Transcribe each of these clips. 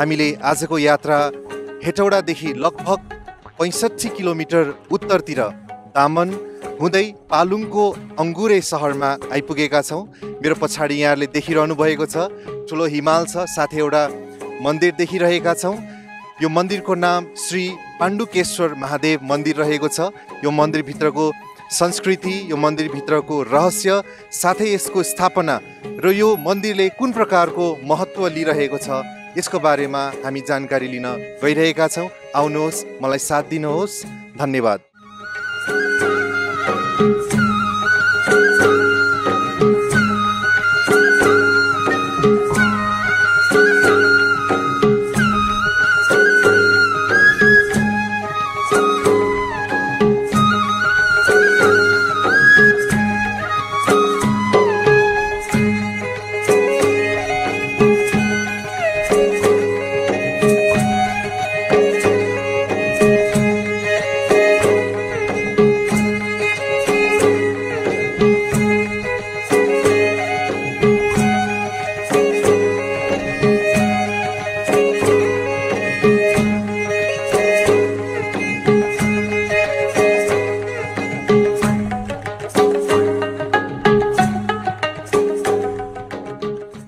हामीले आजको यात्रा हेटौडादेखि लगभग 65 किलोमिटर उत्तरतिर दामन हुँदै पालुङको अङ्गुरे सहरमा आइपुगेका छौँ। मेरो पछाडि यहाँले देखिरहनु भएको छ ठुलो हिमाल छ, साथै एउटा मन्दिर देखिरहेका छौँ। यो मन्दिरको नाम श्री पाण्डुकेश्वर महादेव मन्दिर रहेको छ। यो मन्दिरभित्रको संस्कृति, यो मन्दिरभित्रको रहस्य, साथै यसको स्थापना र यो मन्दिरले कुन प्रकारको महत्त्व लिइरहेको छ यसको बारेमा हामी जानकारी लिन गइरहेका छौँ। आउनुहोस्, मलाई साथ दिनुहोस्। धन्यवाद।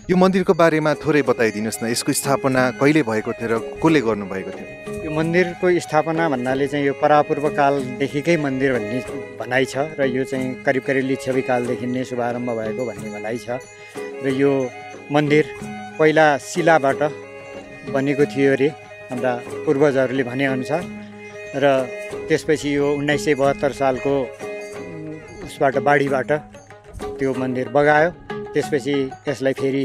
यो मन्दिरको बारेमा थोरै बताइदिनुहोस् न। यसको स्थापना कहिले भएको थियो र कसले गर्नुभएको थियो? यो मन्दिरको स्थापना भन्नाले चाहिँ यो परापूर्व कालदेखिकै मन्दिर भन्ने भनाइ छ र यो चाहिँ करिब करिब लिच्छवी कालदेखि नै शुभारम्भ भएको भन्ने भनाइ छ। र यो मन्दिर पहिला शिलाबाट बनेको थियो अरे हाम्रा पूर्वजहरूले भनेअनुसार, र त्यसपछि यो 1972 सालको उसबाट बाढीबाट त्यो मन्दिर बगायो। त्यसपछि त्यसलाई फेरि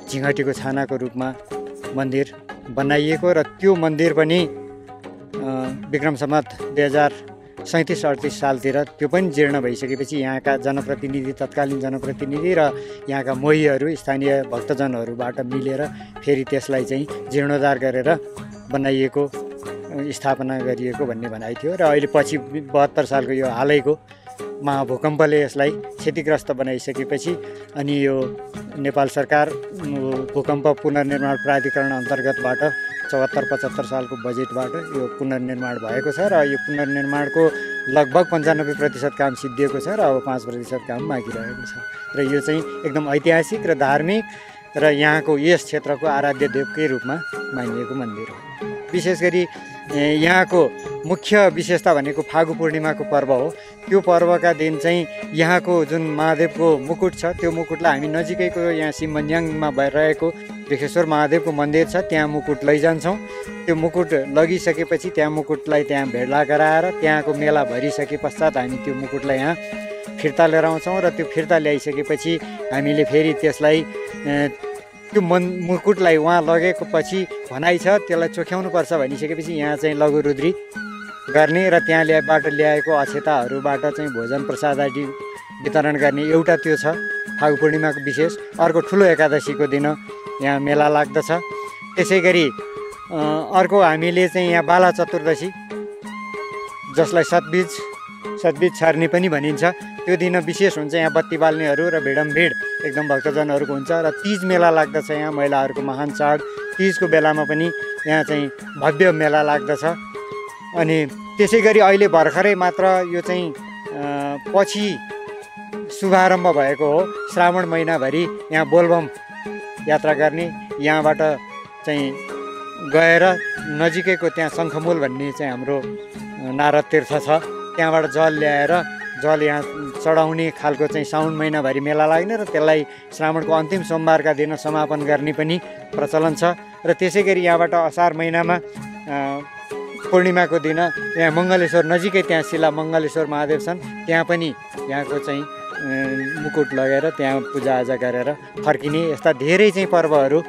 झिँगटीको छानाको रूपमा मन्दिर बनाइएको, र त्यो मन्दिर पनि विक्रम सम्वत 2037-38 सालतिर त्यो पनि जीर्ण भइसकेपछि यहाँका जनप्रतिनिधि, तत्कालीन जनप्रतिनिधि र यहाँका मोहीहरू, स्थानीय भक्तजनहरूबाट मिलेर फेरि त्यसलाई चाहिँ जीर्णोद्धार गरेर बनाइएको, स्थापना गरिएको भन्ने भनाइ थियो। र अहिले पछि 72 सालको यो हालैको महाभूकम्पले यसलाई क्षतिग्रस्त बनाइसकेपछि अनि यो नेपाल सरकार भूकम्प पुनर्निर्माण प्राधिकरण अन्तर्गतबाट 74-75 सालको बजेटबाट यो पुनर्निर्माण भएको छ, र यो पुनर्निर्माणको लगभग 95% काम सिद्धिएको छ, र अब 5% काम बाँकी रहेको छ। र यो चाहिँ एकदम ऐतिहासिक र धार्मिक र यहाँको यस क्षेत्रको आराध्य देवकै रूपमा मानिएको मन्दिर हो। विशेष गरी यहाँको मुख्य विशेषता भनेको फागु पूर्णिमाको पर्व हो। त्यो पर्वका दिन चाहिँ यहाँको जुन महादेवको मुकुट छ त्यो मुकुटलाई हामी नजिकैको यहाँ सिमन्याङमा रहेको विखेश्वर महादेवको मन्दिर छ, त्यहाँ मुकुट लैजान्छौँ। त्यो मुकुट लगिसकेपछि त्यहाँ मुकुटलाई त्यहाँ भेला गराएर त्यहाँको मेला भरिसके पश्चात हामी त्यो मुकुटलाई यहाँ फिर्ता लिएर आउँछौँ, र त्यो फिर्ता ल्याइसकेपछि हामीले फेरि त्यसलाई त्यो मुकुटलाई उहाँ लगेको पछि भनाइ छ त्यसलाई चोख्याउनुपर्छ भनिसकेपछि यहाँ चाहिँ लघुरुद्री गर्ने र त्यहाँ ल्याएको अक्षताहरूबाट चाहिँ भोजन प्रसाद आदि वितरण गर्ने एउटा त्यो छ फागु पूर्णिमाको विशेष। अर्को ठुलो एकादशीको दिन यहाँ मेला लाग्दछ। त्यसै गरी अर्को हामीले चाहिँ यहाँ बाला चतुर्दशी, जसलाई सतबीज छर्ने पनि भनिन्छ, त्यो दिन विशेष हुन्छ। यहाँ बत्ती बाल्नेहरू र भिडमभिड एकदम भक्तजनहरूको हुन्छ, र तीज मेला लाग्दछ। यहाँ महिलाहरूको महान चाड तीजको बेलामा पनि यहाँ चाहिँ भव्य मेला लाग्दछ। अनि त्यसै गरी अहिले भर्खरै मात्र यो चाहिँ पछि शुभारम्भ भएको हो। श्रावण महिनाभरि यहाँ बोलबम यात्रा गर्ने, यहाँबाट चाहिँ गएर नजिकैको त्यहाँ शङ्खमूल भन्ने चाहिँ हाम्रो नारद तीर्थ छ, त्यहाँबाट जल ल्याएर जल यहाँ चढाउने खालको चाहिँ साउन महिनाभरि मेला लाग्ने, र त्यसलाई श्रावणको अन्तिम सोमबारका दिन समापन गर्ने पनि प्रचलन छ। र त्यसै गरी यहाँबाट असार महिनामा पूर्णिमाको दिन यहाँ मङ्गलेश्वर नजिकै त्यहाँ शिला मङ्गलेश्वर महादेव छन्, त्यहाँ पनि यहाँको चाहिँ मुकुट लगेर त्यहाँ पूजाआजा गरेर फर्किने, यस्ता धेरै चाहिँ पर्वहरू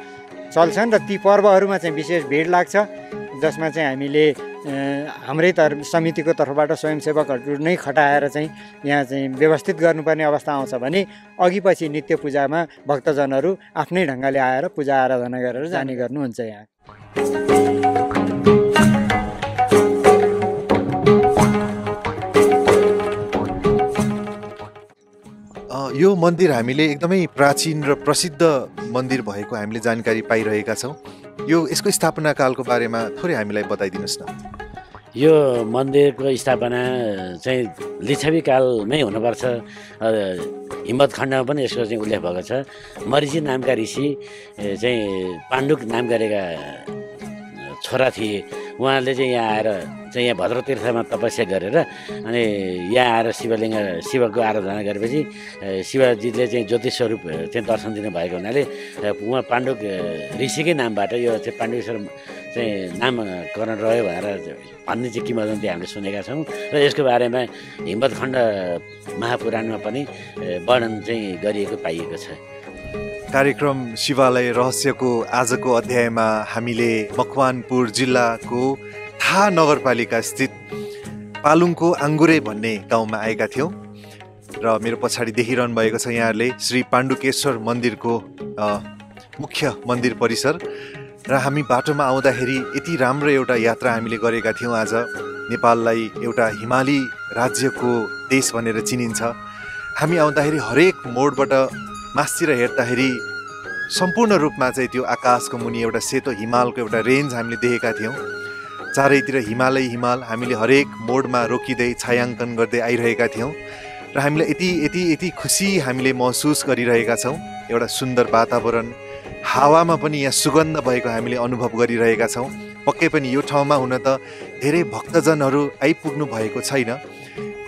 चल्छन्। र ती पर्वहरूमा चाहिँ विशेष भिड लाग्छ, जसमा चाहिँ हामीले हाम्रै समितिको तर्फबाट स्वयंसेवकहरू नै खटाएर चाहिँ यहाँ चाहिँ व्यवस्थित गर्नुपर्ने अवस्था आउँछ भने अघि पछि नित्य पूजामा भक्तजनहरू आफ्नै ढङ्गले आएर पूजा आराधना गरेर जाने गर्नुहुन्छ। यहाँ यो मन्दिर हामीले एकदमै प्राचीन र प्रसिद्ध मन्दिर भएको हामीले जानकारी पाइरहेका छौँ। यसको स्थापना कालको बारेमा थोरै हामीलाई बताइदिनुहोस् न। यो मन्दिरको स्थापना चाहिँ लिच्छवी कालमै हुनुपर्छ। हिम्मत खण्डमा पनि यसको चाहिँ उल्लेख भएको छ। मरिची नामका ऋषि चाहिँ पाण्डुक नाम गरेका छोरा थिए। उहाँले चाहिँ यहाँ आएर चाहिँ यहाँ भद्र तीर्थमा तपस्या गरेर अनि यहाँ आएर शिवको आराधना गरेपछि शिवजीले चाहिँ ज्योतिष स्वरूप चाहिँ दर्शन दिनुभएको हुनाले उहाँ पाण्डुक ऋषिकै नामबाट यो चाहिँ पाण्डुकेश्वर चाहिँ नामकरण रह्यो भनेर भन्ने चाहिँ किंवदन्ती हामीले सुनेका छौँ र यसको बारेमा हिम्मतखण्ड महापुराणमा पनि वर्णन चाहिँ गरिएको पाइएको छ। कार्यक्रम शिवालय रहस्यको आजको अध्यायमा हामीले मकवानपुर जिल्लाको थाहा नगरपालिका स्थित पालुङको आङ्गुरे भन्ने गाउँमा आएका थियौँ र मेरो पछाडि देखिरहनु भएको छ यहाँहरूले श्री पाण्डुकेश्वर मन्दिरको मुख्य मन्दिर परिसर र हामी बाटोमा आउँदाखेरि यति राम्रो एउटा यात्रा हामीले गरेका थियौँ। आज नेपाललाई एउटा हिमाली राज्यको देश भनेर चिनिन्छ। हामी आउँदाखेरि हरेक मोडबाट मास्तिर हेर्दाखेरि सम्पूर्ण रूपमा चाहिँ त्यो आकाशको मुनि एउटा सेतो हिमालको एउटा रेन्ज हामीले देखेका थियौँ। चारैतिर हिमाल हामीले हरेक मोडमा रोकिँदै छायाङ्कन गर्दै आइरहेका थियौँ र हामीलाई यति खुसी हामीले महसुस गरिरहेका छौँ। एउटा सुन्दर वातावरण, हावामा पनि यहाँ सुगन्ध भएको हामीले अनुभव गरिरहेका छौँ। पक्कै पनि यो ठाउँमा हुन त धेरै भक्तजनहरू आइपुग्नु भएको छैन,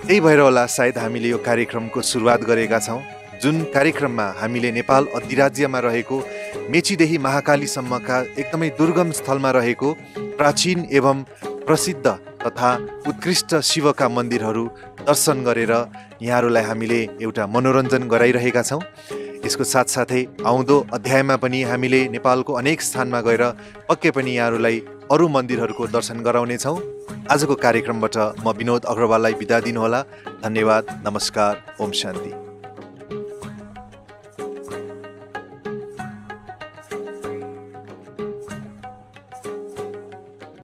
त्यही भएर होला सायद हामीले यो कार्यक्रमको सुरुवात गरेका छौँ। जुन कार्यक्रममा हामीले नेपाल अधिराज्यमा रहेको मेचीदेखि महाकालीसम्मका एकदमै दुर्गम स्थलमा रहेको प्राचीन एवं प्रसिद्ध तथा उत्कृष्ट शिवका मन्दिरहरू दर्शन गरेर यहाँहरूलाई हामीले एउटा मनोरञ्जन गराइरहेका छौँ। यसको साथसाथै आउँदो अध्यायमा पनि हामीले नेपालको अनेक स्थानमा गएर पक्कै पनि यहाँहरूलाई अरू मन्दिरहरूको दर्शन गराउनेछौँ। आजको कार्यक्रमबाट म विनोद अग्रवाललाई बिदा दिनुहोला। धन्यवाद, नमस्कार, ओम शान्ति।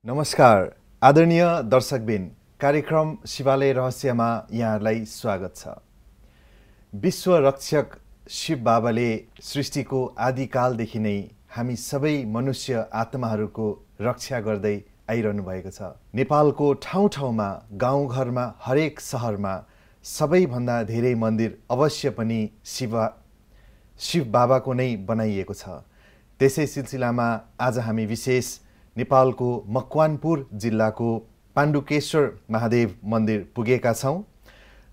नमस्कार आदरणीय दर्शकबिन, कार्यक्रम शिवालय रहस्यमा यहाँहरूलाई स्वागत छ। विश्व रक्षक शिव बाबाले सृष्टिको आदिकालदेखि नै हामी सबै मनुष्य आत्माहरूको रक्षा गर्दै आइरहनु भएको छ। नेपालको ठाउँ ठाउँमा, गाउँघरमा, हरेक सहरमा सबैभन्दा धेरै मन्दिर अवश्य पनि शिव बाबाको नै बनाइएको छ। त्यसै सिलसिलामा आज हामी विशेष नेपालको मकवानपुर जिल्लाको पाण्डुकेश्वर महादेव मन्दिर पुगेका छौँ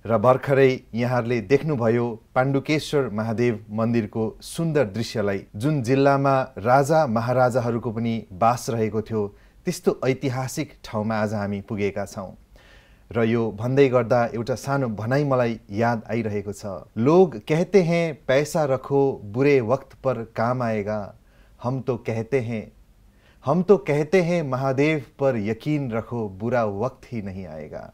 र भर्खरै यहाँहरूले देख्नुभयो पाण्डुकेश्वर महादेव मन्दिरको सुन्दर दृश्यलाई। जुन जिल्लामा राजा महाराजाहरूको पनि बास रहेको थियो त्यस्तो ऐतिहासिक ठाउँमा आज हामी पुगेका छौँ र यो भन्दै गर्दा एउटा सानो भनाइ मलाई याद आइरहेको छ। लोग कहते हैं पैसा रखो बुरे वक्त पर काम आएगा, हम तो कहते हैं महादेव पर यकीन रखो बुरा वक्त ही नहीं आएगा।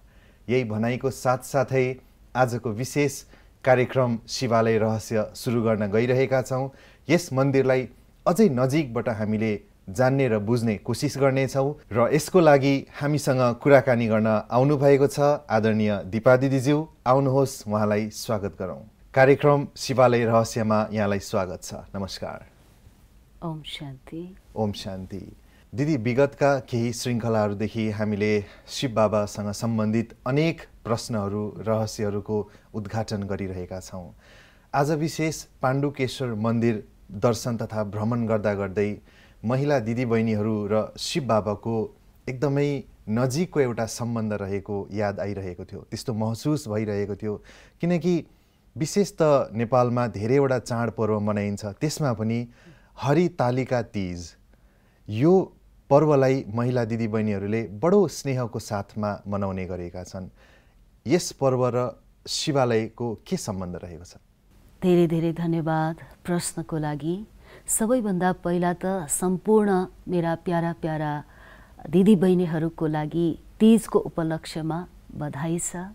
यही भनाइको साथसाथै आजको विशेष कार्यक्रम शिवालय रहस्य सुरु गर्न गइरहेका छौँ। यस मन्दिरलाई अझै नजिकबाट हामीले जान्ने र बुझ्ने कोसिस गर्नेछौँ र यसको लागि हामीसँग कुराकानी गर्न आउनुभएको छ आदरणीय दिपा दिदीज्यू। आउनुहोस्, उहाँलाई स्वागत गरौँ। कार्यक्रम शिवालय रहस्यमा यहाँलाई स्वागत छ। नमस्कार। ओम शान्ति। ओम शान्ति। दिदी, विगतका केही श्रृङ्खलाहरूदेखि हामीले शिव बाबासँग सम्बन्धित अनेक प्रश्नहरू, रहस्यहरूको उद्घाटन गरिरहेका छौँ। आज विशेष पाण्डुकेश्वर मन्दिर दर्शन तथा भ्रमण गर्दा गर्दै महिला दिदीबहिनीहरू र शिव बाबाको एकदमै नजिकको एउटा सम्बन्ध रहेको याद आइरहेको थियो, त्यस्तो महसुस भइरहेको थियो। किनकि विशेष त नेपालमा धेरैवटा चाडपर्व मनाइन्छ, त्यसमा पनि हरितालिका तीज, यो पर्वलाई महिला दिदीबहिनीहरूले बडो स्नेहको साथमा मनाउने गरेका छन्। यस पर्व र शिवालयको के सम्बन्ध रहेको छ? धेरै धेरै धन्यवाद प्रश्नको लागि। सबैभन्दा पहिला त सम्पूर्ण मेरा प्यारा प्यारा दिदीबहिनीहरूको लागि तीजको उपलक्ष्यमा बधाई छ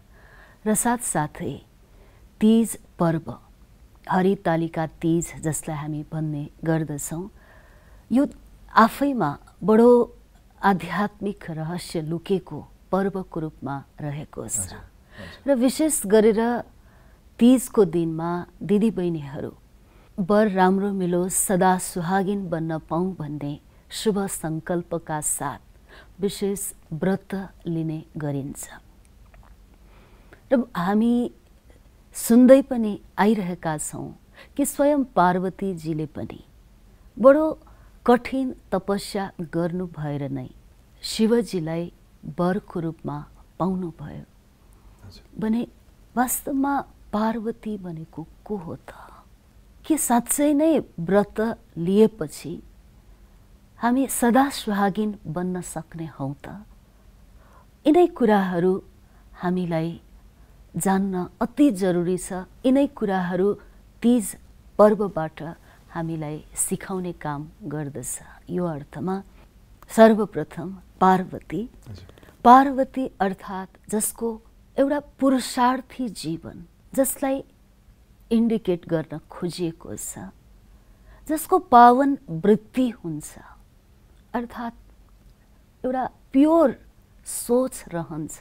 र साथसाथै तीज पर्व, हरितालिका तीज जसलाई हामी भन्ने गर्दछौँ, यो आफैमा बडो आध्यात्मिक रहस्य लुकेको पर्वको रूपमा रहेको छ र विशेष गरेर तीजको दिनमा दिदीबहिनीहरू वर राम्रो मिलोस्, सदा सुहागिन बन्न पाऊँ भन्ने शुभ सङ्कल्पका साथ विशेष व्रत लिने गरिन्छ। र हामी सुन्दै पनि आइरहेका छौँ कि स्वयं पार्वतीजीले पनि बडो कठिन तपस्या गर्नु भएर नै शिवजीलाई वरको रूपमा पाउनुभयो भने वास्तवमा पार्वती भनेको को हो त? के साँच्चै नै व्रत लिएपछि हामी सदा सुहागिन बन्न सक्ने हौँ त? यिनै कुराहरू हामीलाई जान्न अति जरुरी छ। यिनै कुराहरू तीज पर्वबाट हामीलाई सिकाउने काम गर्दछ। यो अर्थमा सर्वप्रथम पार्वती अर्थात् जसको एउटा पुरुषार्थी जीवन, जसलाई इन्डिकेट गर्न खोजिएको छ, जसको पावन वृत्ति हुन्छ, अर्थात् एउटा प्योर सोच रहन्छ,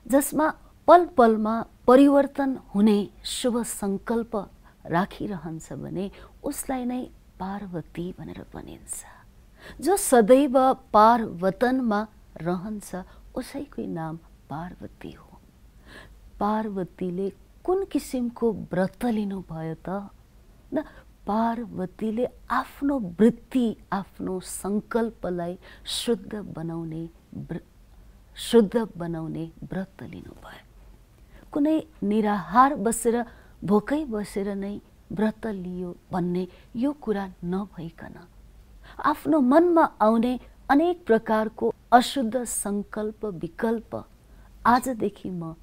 जसमा पल पलमा परिवर्तन हुने शुभ सङ्कल्प राखिरहन्छ भने उसलाई नै पार्वती भनेर भनिन्छ। जो सदैव पारवतनमा रहन्छ उसैको नाम पार्वती हो। पार्वतीले कुन किसिमको व्रत लिनुभयो त? न पार्वतीले आफ्नो वृत्ति, आफ्नो सङ्कल्पलाई शुद्ध बनाउने व्रत लिनुभयो। कुनै निराहार बसेर भोकै बसेर नै व्रत लियो भन्ने यो कुरा नभइकन आफ्नो मनमा आउने अनेक प्रकारको अशुद्ध सङ्कल्प विकल्प आजदेखि म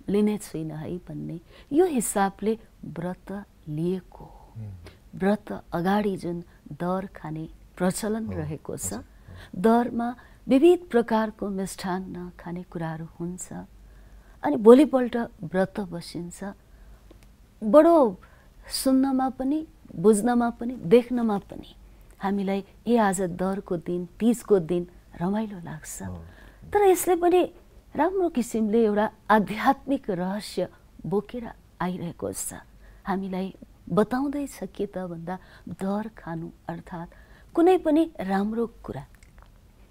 लिने छुइनँ है भन्ने यो हिसाबले व्रत लिएको हो। व्रत अगाडि जुन दर खाने प्रचलन रहेको छ, दरमा विविध प्रकारको मिष्ठान्न खाने कुराहरू हुन्छ अनि भोलिपल्ट व्रत बसिन्छ। बडो सुन्नमा पनि, बुझ्नमा पनि, देख्नमा पनि हामीलाई आज दरको दिन, तीजको दिन रमाइलो लाग्छ। तर यसले पनि राम्रो किसिमले एउटा आध्यात्मिक रहस्य बोकेर आइरहेको छ। हामीलाई बताउँदैछ के त भन्दा दर खानु अर्थात् कुनै पनि राम्रो कुरा,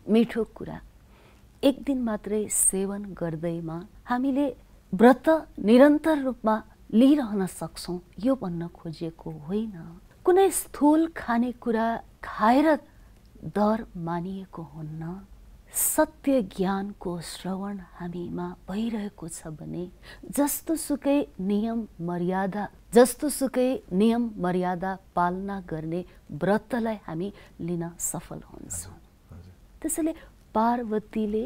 मिठो कुरा एक दिन मात्रै सेवन गर्दैमा हामीले व्रत निरन्तर रूपमा लिइरहन सक्छौँ यो भन्न खोजिएको होइन। कुनै स्थूल खानेकुरा खाएर दर मानिएको हुन्न। सत्य ज्ञानको श्रवण हामीमा भइरहेको छ भने जस्तोसुकै नियम मर्यादा पालना गर्ने व्रतलाई हामी लिन सफल हुन्छौँ। त्यसैले पार्वतीले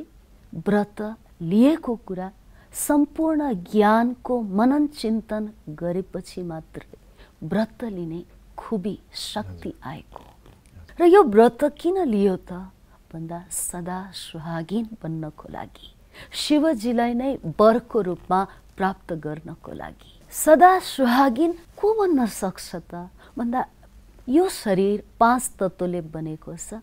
व्रत लिएको कुरा सम्पूर्ण ज्ञानको मनन चिन्तन गरेपछि मात्र व्रत लिने खुबी शक्ति आएको। र यो व्रत किन लियो त भन्दा सदा सुहागिन बन्नको लागि, शिवजीलाई नै वरको रूपमा प्राप्त गर्नको लागि। सदा सुहागिन को बन्न सक्छ त भन्दा यो शरीर 5 तत्त्वले बनेको छ।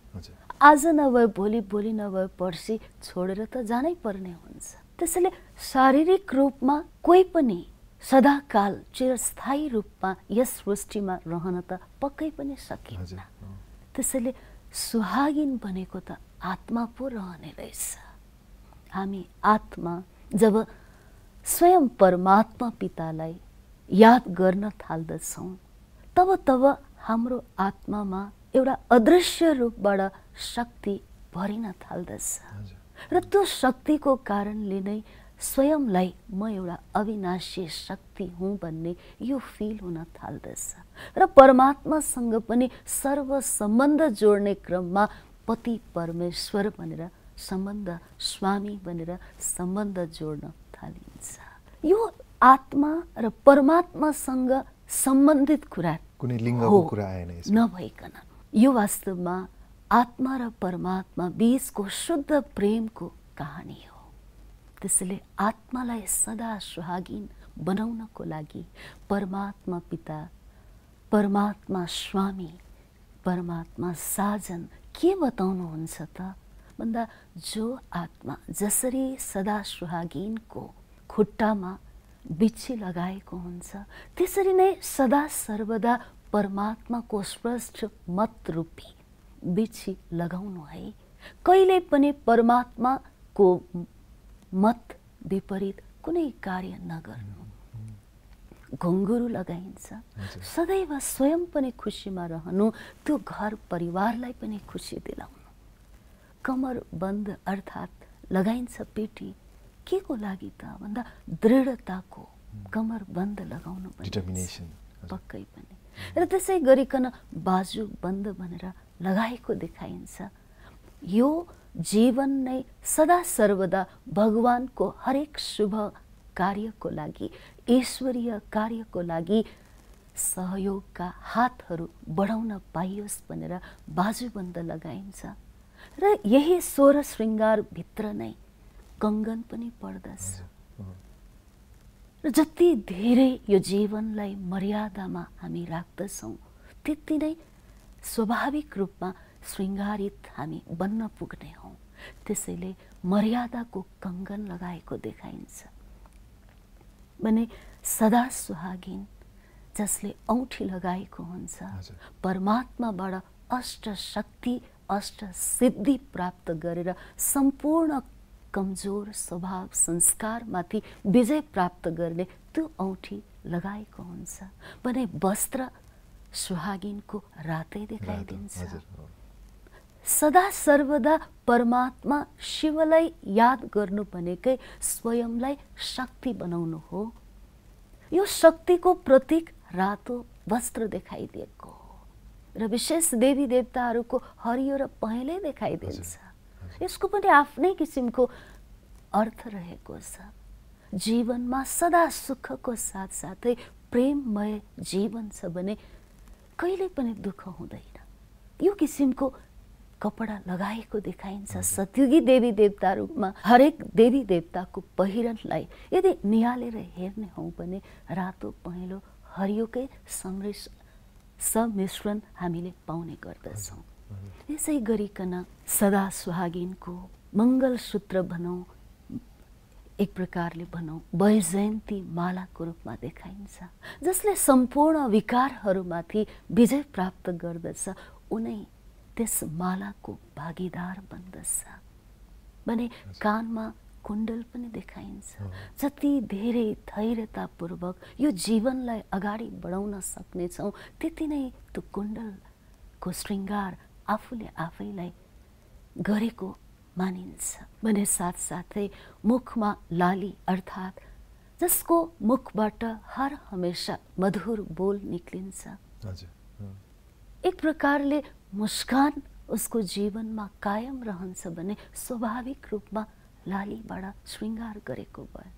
आज नभए भोलि, भोलि नभए पर्सि छोडेर त जानै पर्ने हुन्छ। त्यसैले शारीरिक रूपमा कोही पनि सदाकाल चिरस्थायी रूपमा यस सृष्टिमा रहन त पक्कै पनि सकिन्न। त्यसैले सुहागिन भनेको त आत्मा पो रहने रहेछ। हामी आत्मा जब स्वयं परमात्मा पितालाई याद गर्न थाल्दछौँ तब हाम्रो आत्मामा एउटा अदृश्य रूपबाट शक्ति भरिन थाल्दछ र त्यो शक्तिको कारणले नै स्वयंलाई म एउटा अविनाशी शक्ति हुँ भन्ने यो फिल हुन थाल्दछ र परमात्मासँग पनि सर्व सम्बन्ध जोड्ने क्रममा पति परमेश्वर भनेर सम्बन्ध, स्वामी भनेर सम्बन्ध जोड्न थालिन्छ। यो आत्मा र परमात्मासँग सम्बन्धित कुरा कुनै लिङ्गको कुरा आएन नभइकन यो वास्तवमा आत्मा र परमात्मा बीचको शुद्ध प्रेमको कहानी हो। त्यसैले आत्मालाई सदा सुहागिन बनाउनको लागि परमात्मा पिता, परमात्मा स्वामी, परमात्मा साजन के बताउनुहुन्छ त भन्दा जो आत्मा जसरी सदा सुहागिनको खुट्टामा बिच्छी लगाएको हुन्छ त्यसरी नै सदा सर्वदा परमात्माको स्पष्ट मत रूपी बिछी लगाउनु है। कहिले पनि परमात्माको मत विपरीत कुनै कार्य नगर्नु। घुङ्गुरु लगाइन्छ, सदैव स्वयं पनि खुसीमा रहनु, त्यो घर परिवारलाई पनि खुसी दिलाउनु। कमर बन्द अर्थात् लगाइन्छ पेटी के को लागि त भन्दा दृढताको कमर बन्द लगाउनु पक्कै पनि। र त्यसै गरिकन बाजु बन्द भनेर लगाएको देखाइन्छ। यो जीवन नै सदा सर्वदा भगवानको हरेक शुभ कार्यको लागि, ईश्वरीय कार्यको लागि सहयोगका हातहरू बढाउन पाइयोस् भनेर बाजुबन्द लगाइन्छ। र यही 16 श्रृङ्गारभित्र नै कङ्गन पनि पर्दछ। र जति धेरै यो जीवनलाई मर्यादामा हामी राख्दछौँ त्यति नै स्वाभाविक रूपमा श्रृङ्गारित हामी बन्न पुग्ने हौँ। त्यसैले मर्यादाको कङ्गन लगाएको देखाइन्छ भने सदा सुहागिन जसले औँठी लगाएको हुन्छ परमात्माबाट अष्ट शक्ति अष्ट सिद्धि प्राप्त गरेर सम्पूर्ण कमजोर स्वभाव संस्कारमाथि विजय प्राप्त गर्ने त्यो औँठी लगाएको हुन्छ भने वस्त्र सुहागिनको रातै देखाइदिन्छ। सदा सर्वदा परमात्मा शिवलाई याद गर्नु भनेकै स्वयंलाई शक्ति बनाउनु हो। यो शक्तिको प्रतीक रातो वस्त्र देखाइदिएको हो र विशेष देवी देवताहरूको हरियो र पहेँलै देखाइदिन्छ। यसको पनि आफ्नै किसिमको अर्थ रहेको छ। जीवनमा सदा सुखको साथसाथै प्रेममय जीवन छ भने कहिले पनि दुःख हुँदैन। यो किसिमको कपडा लगाएको देखाइन्छ। सतयुगी देवी देवताहरूमा हरेक देवी देवताको पहिरनलाई यदि निहालेर हेर्ने हौँ भने रातो पहेँलो हरियोकै सम्मिश्रण हामीले पाउने गर्दछौँ। यसै गरिकन सदा सुहागिनको मङ्गलसूत्र भनौँ, एक प्रकारले भनौँ वैजयन्ती मालाको रूपमा देखाइन्छ। जसले सम्पूर्ण विकारहरूमाथि विजय प्राप्त गर्दछ उनै त्यस मालाको भागीदार बन्दछ भने कानमा कुण्डल पनि देखाइन्छ। जति धेरै धैर्यतापूर्वक यो जीवनलाई अगाडि बढाउन सक्नेछौँ त्यति नै त्यो कुण्डलको श्रृङ्गार आफूले आफैलाई गरेको मानिन्छ भने साथसाथै मुखमा लाली अर्थात् जसको मुखबाट हर हमेशा मधुर बोल निक्लिन्छ। एक प्रकारले मुस्कान उसको जीवनमा कायम रहन्छ भने स्वाभाविक रूपमा लालीबाट श्रृङ्गार गरेको भयो।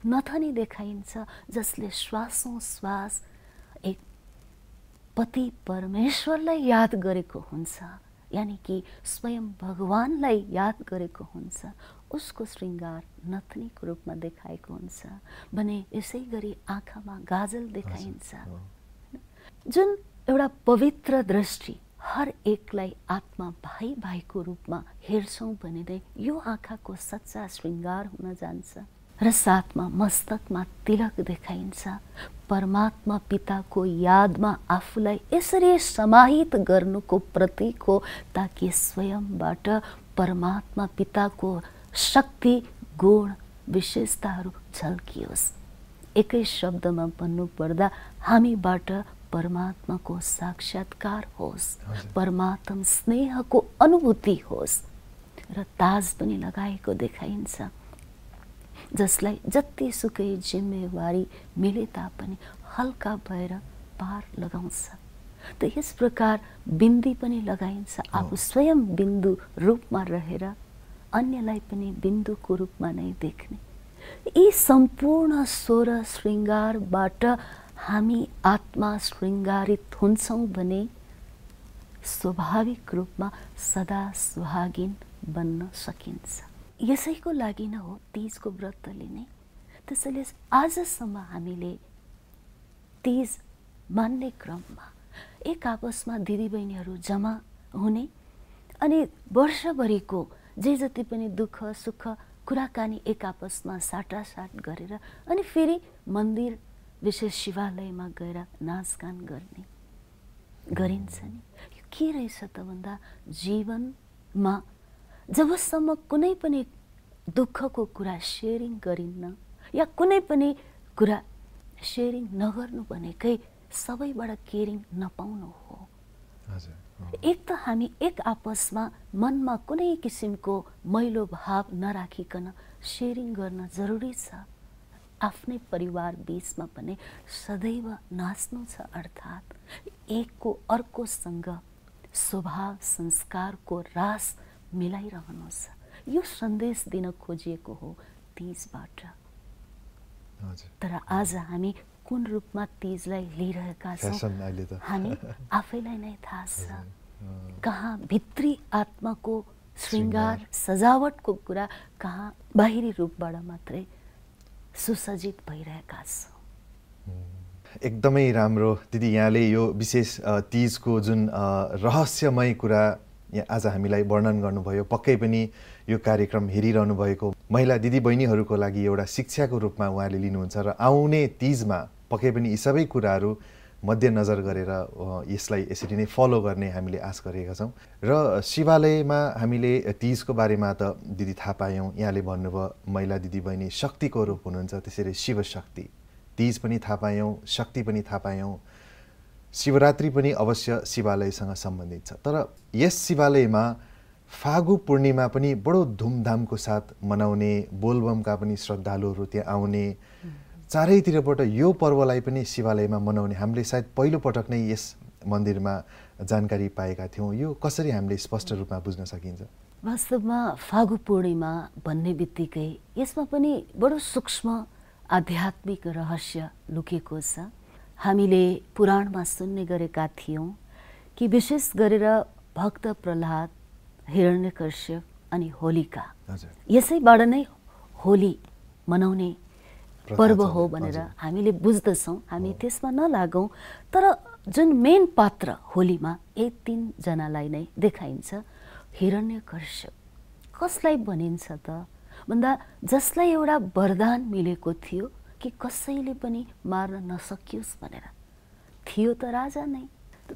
नथनी देखाइन्छ जसले श्वासौँ श्वास एक पति परमेश्वरलाई याद गरेको हुन्छ, यानि कि स्वयं भगवानलाई याद गरेको हुन्छ, उसको श्रृङ्गार नथनीको रूपमा देखाएको हुन्छ भने यसै गरी आँखामा गाजल देखाइन्छ। जुन एउटा पवित्र दृष्टि हर एकलाई आत्मा भाइ भाइको रूपमा हेर्छौँ भने नै यो आँखाको सच्चा श्रृङ्गार हुन जान्छ। र साथमा मस्तकमा तिलक देखाइन्छ। परमात्मा पिताको यादमा आफूलाई यसरी समाहित गर्नुको प्रतीक हो ताकि स्वयंबाट परमात्मा पिताको शक्ति गुण विशेषताहरू झल्कियोस्। एकै शब्दमा भन्नुपर्दा हामीबाट परमात्माको साक्षात्कार होस्, परमात्म स्नेहको अनुभूति होस्। र ताज पनि लगाएको देखाइन्छ जसलाई जतिसुकै जिम्मेवारी मिले तापनि हल्का भएर पार लगाउँछ। त यस प्रकार बिन्दी पनि लगाइन्छ, आफू स्वयं बिन्दु रूपमा रहेर अन्यलाई पनि बिन्दुको रूपमा नै देख्ने। यी सम्पूर्ण 16 श्रृङ्गारबाट हामी आत्मा श्रृङ्गारित हुन्छौँ भने स्वाभाविक रूपमा सदा सुहागिन बन्न सकिन्छ। यसैको लागि नै हो तीजको व्रत लिने। त्यसैले आजसम्म हामीले तीज मान्ने क्रममा एक आपसमा दिदीबहिनीहरू जम्मा हुने अनि वर्षभरिको जे जति पनि दुःख सुख कुराकानी एक आपसमा साटासाट गरेर अनि फेरि मन्दिर विशेष शिवालयमा गएर नाचगान गर्ने गरिन्छ नि। के रहेछ त भन्दा जीवनमा जबसम्म कुनै पनि दुःखको कुरा सेयरिङ गरिन्न या कुनै पनि कुरा सेयरिङ नगर्नु भनेकै सबैबाट केयरिङ नपाउनु हो। एक त हामी एक आपसमा मनमा कुनै किसिमको मैलो भाव नराखिकन सेयरिङ गर्न जरुरी छ। आफ्नै परिवार बीचमा पनि सदैव नाच्नु छ, अर्थात् एकको अर्कोसँग स्वभाव संस्कारको रास मिलाइरहनु छ। यो सन्देश दिन खोजिएको हो तीजबाट। तर आज हामी कुन रूपमा तीजलाई लिइरहेका छौँ हामी आफैलाई नै थाहा छ। कहाँ भित्री आत्माको श्रृङ्गार सजावटको कुरा, कहाँ बाहिरी रूपबाट मात्रै सुसज्जित भइरहेका छौँ। एकदमै राम्रो दिदी, यहाँले यो विशेष तीजको जुन रहस्यमय कुरा आज हामीलाई वर्णन गर्नुभयो। पक्कै पनि यो कार्यक्रम हेरिरहनु भएको महिला दिदीबहिनीहरूको लागि एउटा शिक्षाको रूपमा उहाँले लिनुहुन्छ र आउने तीजमा पक्कै पनि यी सबै कुराहरू मध्यनजर गरेर यसलाई यसरी नै फलो गर्ने हामीले आश गरेका छौँ। र शिवालयमा हामीले तीजको बारेमा त दिदी थाहा पायौँ, यहाँले भन्नुभयो महिला दिदीबहिनी शक्तिको रूप हुनुहुन्छ, त्यसरी शिवशक्ति। तीज पनि थाहा पायौँ, शक्ति पनि थाहा पायौँ, शिवरात्रि पनि अवश्य शिवालयसँग सम्बन्धित छ। तर यस शिवालयमा फागु पूर्णिमा पनि बडो धुमधामको साथ मनाउने, बोलबमका पनि श्रद्धालुहरू त्यहाँ आउने, चारैतिरबाट यो पर्वलाई पनि शिवालयमा मनाउने हामीले सायद पहिलोपटक नै यस मन्दिरमा जानकारी पाएका थियौँ। यो कसरी हामीले स्पष्ट रूपमा बुझ्न सकिन्छ? वास्तवमा फागु पूर्णिमा भन्ने बित्तिकै यसमा पनि बडो सूक्ष्म आध्यात्मिक रहस्य लुकेको छ। हामीले पुराणमा सुन्ने गरेका थियौँ कि विशेष गरेर भक्त प्रह्लाद, हिरण्यकश्यप अनि होलिका यसैबाट नै होली मनाउने पर्व हो भनेर हामीले बुझ्दछौँ। हामी त्यसमा नलागौँ। तर जुन मेन पात्र होलीमा यी तीनजनालाई नै देखाइन्छ। हिरण्यकश्यप कसलाई भनिन्छ त भन्दा जसलाई एउटा वरदान मिलेको थियो कि कसैले पनि मार्न नसकियोस् भनेर। थियो त राजा नै,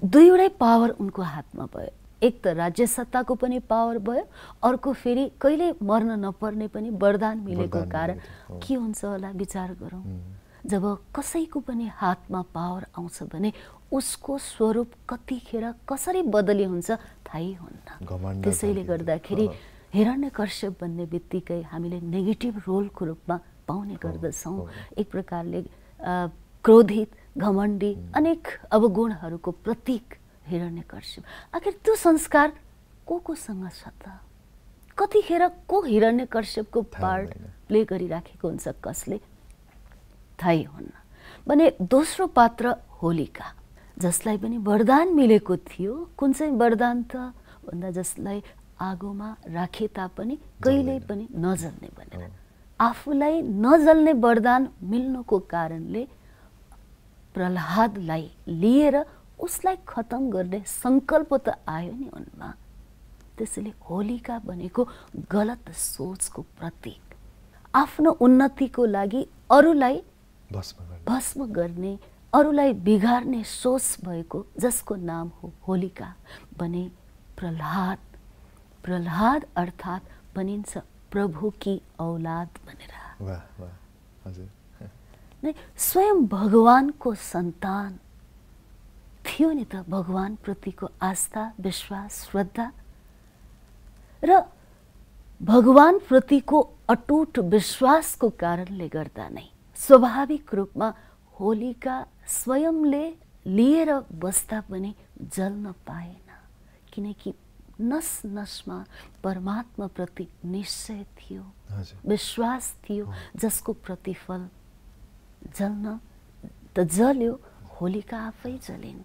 दुईवटै पावर उनको हातमा भयो। एक त राज्य सत्ताको पनि पावर भयो, अर्को फेरि कहिले मर्न नपर्ने पनि वरदान मिलेको कारण के हुन्छ होला विचार गरौँ। जब कसैको पनि हातमा पावर आउँछ भने उसको स्वरूप कतिखेर कसरी बदली हुन्छ थाहै हुन्न। त्यसैले गर्दाखेरि हिरण्यकश्यप भन्ने बित्तिकै हामीले नेगेटिभ रोलको रूपमा पाउने गर्दछौँ। एक प्रकारले क्रोधित, घमण्डी, अनेक अवगुणहरूको प्रतीक हिरण्यकश्यप। आखिर त्यो संस्कार कोसँग छ त? कतिखेर को हिरण्यकश्यपको पार्ट प्ले गरिराखेको हुन्छ कसले थाहै हुन्न। भने दोस्रो पात्र होलिका, जसलाई पनि वरदान मिलेको थियो। कुन चाहिँ वरदान त भन्दा जसलाई आगोमा राखे तापनि कहिल्यै पनि नजल्ने भनेर। आफूलाई नजल्ने वरदान मिल्नुको कारणले प्रह्लादलाई लिएर उसलाई खतम गर्ने सङ्कल्प त आयो नि उनमा। त्यसैले होलिका भनेको गलत सोचको प्रतीक, आफ्नो उन्नतिको लागि अरूलाई भस्म गर्ने, अरूलाई बिगार्ने सोच भएको जसको नाम हो होलिका। भने प्रह्लाद अर्थात् भनिन्छ प्रभु की औलाद भनेर। स्वयं भगवानको सन्तान थियो नि त। भगवान प्रतिको आस्था, विश्वास, श्रद्धा र भगवान प्रतिको अटुट विश्वासको कारणले गर्दा नै स्वाभाविक रूपमा होलिका स्वयंले लिएर बस्दा पनि जल्न पाएन, किनकि नस नसमा परमात्मा प्रति निश्चय थियो, विश्वास थियो, जसको प्रतिफल जल्न त जल्यो, होलिका आफै जलिन्।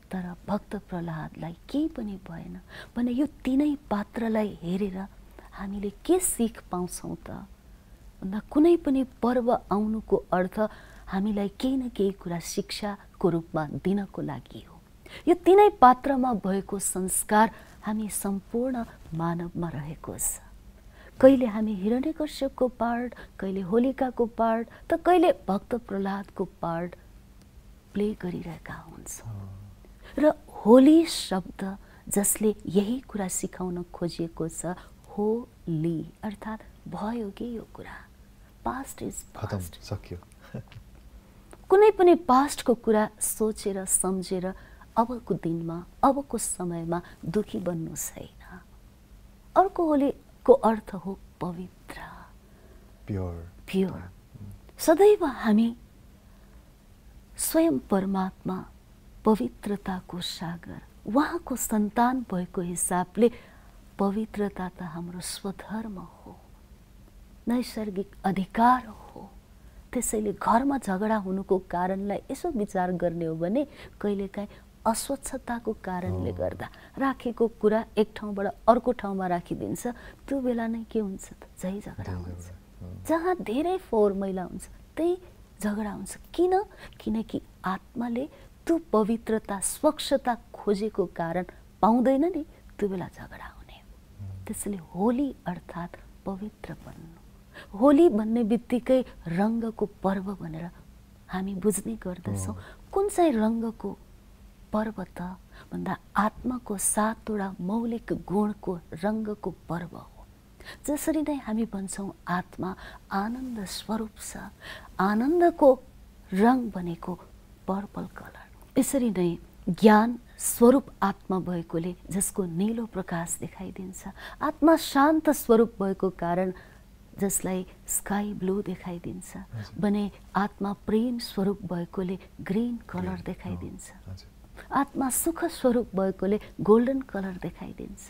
तर भक्त प्रह्लादलाई केही पनि भएन। भने यो तीनै पात्रलाई हेरेर हामीले के सिख पाउँछौँ त भन्दा कुनै पनि पर्व आउनुको अर्थ हामीलाई केही न केही कुरा शिक्षाको रूपमा दिनको लागि हो। यो तीनै पात्रमा भएको संस्कार हामी सम्पूर्ण मानवमा रहेको छ। कहिले हामी हिरण्यकश्यपको पार्ट, कहिले होलिकाको पार्ट, त कहिले भक्त प्रह्लादको पार्ट प्ले गरिरहेका हुन्छौँ। र होली शब्द जसले यही कुरा सिकाउन खोजिएको छ, होली अर्थात् भयो कि यो कुरा, पास्ट इज खतम, पास्ट। सक्यो। कुनै पनि पास्टको कुरा सोचेर सम्झेर अबको दिनमा अबको समयमा दुखी बन्नु छैन। अर्को होलीको अर्थ हो पवित्र, प्योर। सदैव हामी स्वयं परमात्मा पवित्रताको सागर, उहाँको सन्तान भएको हिसाबले पवित्रता त हाम्रो स्वधर्म हो, नैसर्गिक अधिकार हो। त्यसैले घरमा झगडा हुनुको कारणलाई यसो विचार गर्ने हो भने कहिलेकाहीँ अस्वच्छताको कारणले गर्दा राखेको कुरा एक ठाउँबाट अर्को ठाउँमा राखिदिन्छ, त्यो बेला नै के हुन्छ त झै झगडा हुन्छ। जहाँ धेरै फोहोर मैला हुन्छ त्यही झगडा हुन्छ। किन? किनकि आत्माले त्यो पवित्रता स्वच्छता खोजेको कारण पाउँदैन नि, त्यो बेला झगडा हुने। त्यसैले होली अर्थात् पवित्र बन्नु। होली भन्ने बित्तिकै रङ्गको पर्व भनेर हामी बुझ्ने गर्दछौँ। कुन चाहिँ रङ्गको पर्व त भन्दा आत्माको 7वटा मौलिक गुणको रङ्गको पर्व हो। जसरी नै हामी भन्छौँ आत्मा आनन्द स्वरूप छ, आनन्दको रङ भनेको पर्पल कलर। यसरी नै ज्ञान स्वरूप आत्मा भएकोले जसको नीलो प्रकाश देखाइदिन्छ, आत्मा शान्त स्वरूप भएको कारण जसलाई स्काई ब्लू देखाइदिन्छ भने आत्मा प्रेम स्वरूप भएकोले ग्रीन कलर देखाइदिन्छ, आत्मा सुख स्वरूप भएकोले गोल्डन कलर देखाइदिन्छ,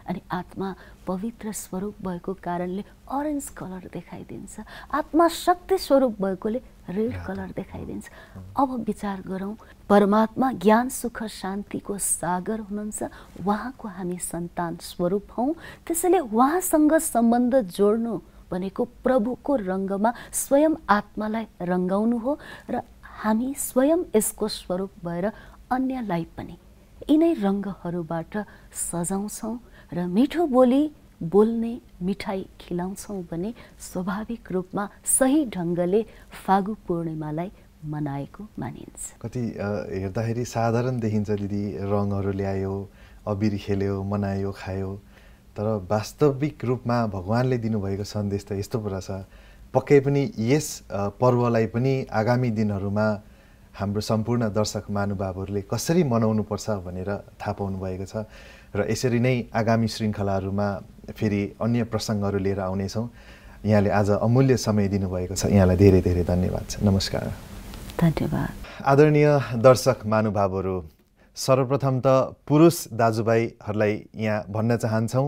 अनि आत्मा पवित्र स्वरूप भएको कारणले अरेन्ज कलर देखाइदिन्छ, आत्मा शक्ति स्वरूप भएकोले रेड कलर देखाइदिन्छ। अब विचार गरौँ, परमात्मा ज्ञान सुख शान्तिको सागर हुनुहुन्छ, उहाँको हामी सन्तान स्वरूप हौँ। त्यसैले उहाँसँग सम्बन्ध जोड्नु भनेको प्रभुको रङ्गमा स्वयं आत्मालाई रङ्गाउनु हो र हामी स्वयं यसको स्वरूप भएर अन्यलाई पनि यिनै रङ्गहरूबाट सजाउँछौँ र मिठो बोली बोल्ने मिठाई खिलाउँछौँ भने स्वाभाविक रूपमा सही ढङ्गले फागु पूर्णिमालाई मनाएको मानिन्छ। कति हेर्दाखेरि साधारण देखिन्छ दिदी, रङहरू ल्यायो, अबिर खेल्यो, मनायो, खायो, तर वास्तविक रूपमा भगवानले दिनुभएको सन्देश त यस्तो पो रहेछ। पक्कै पनि यस पर्वलाई पनि आगामी दिनहरूमा हाम्रो सम्पूर्ण दर्शक महानुभावहरूले कसरी मनाउनुपर्छ भनेर थाहा पाउनु भएको छ र यसरी नै आगामी श्रृङ्खलाहरूमा फेरि अन्य प्रसङ्गहरू लिएर आउनेछौँ। यहाँले आज अमूल्य समय दिनुभएको छ, यहाँलाई धेरै धेरै धन्यवाद छ। नमस्कार। धन्यवाद। आदरणीय दर्शक महानुभावहरू, सर्वप्रथम त पुरुष दाजुभाइहरूलाई यहाँ भन्न चाहन्छौँ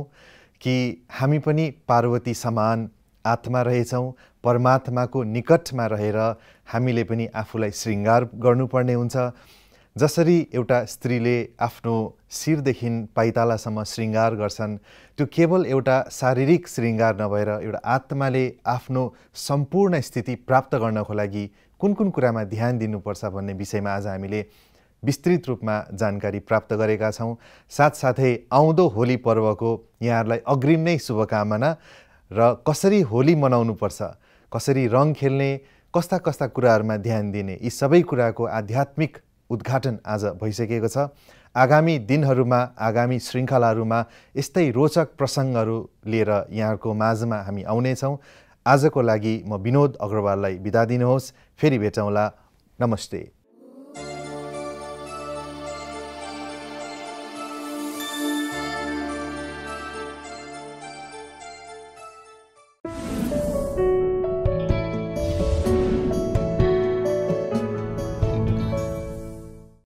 कि हामी पनि पार्वती समान आत्मा रहेछौँ। परमात्माको निकटमा रहेर हामीले पनि आफूलाई श्रृङ्गार गर्नुपर्ने हुन्छ। जसरी एउटा स्त्रीले आफ्नो शिरदेखि पाइतालासम्म श्रृङ्गार गर्छन्, त्यो केवल एउटा शारीरिक श्रृङ्गार नभएर एउटा आत्माले आफ्नो सम्पूर्ण स्थिति प्राप्त गर्नको लागि कुन कुन कुरामा ध्यान दिनुपर्छ भन्ने विषयमा आज हामीले विस्तृत रूपमा जानकारी प्राप्त गरेका छौँ। साथसाथै आउँदो होली पर्वको यहाँहरूलाई अग्रिम नै शुभकामना र कसरी होली मनाउनुपर्छ, कसरी रङ खेल्ने, कस्ता कस्ता कुराहरूमा ध्यान दिने, यी सबै कुराको आध्यात्मिक उद्घाटन आज भइसकेको छ। आगामी दिनहरूमा, आगामी श्रृङ्खलाहरूमा यस्तै रोचक प्रसङ्गहरू लिएर यहाँको माझमा हामी आउनेछौँ। आजको लागि म विनोद अग्रवाललाई बिदा दिनुहोस्। फेरि भेटौँला। नमस्ते।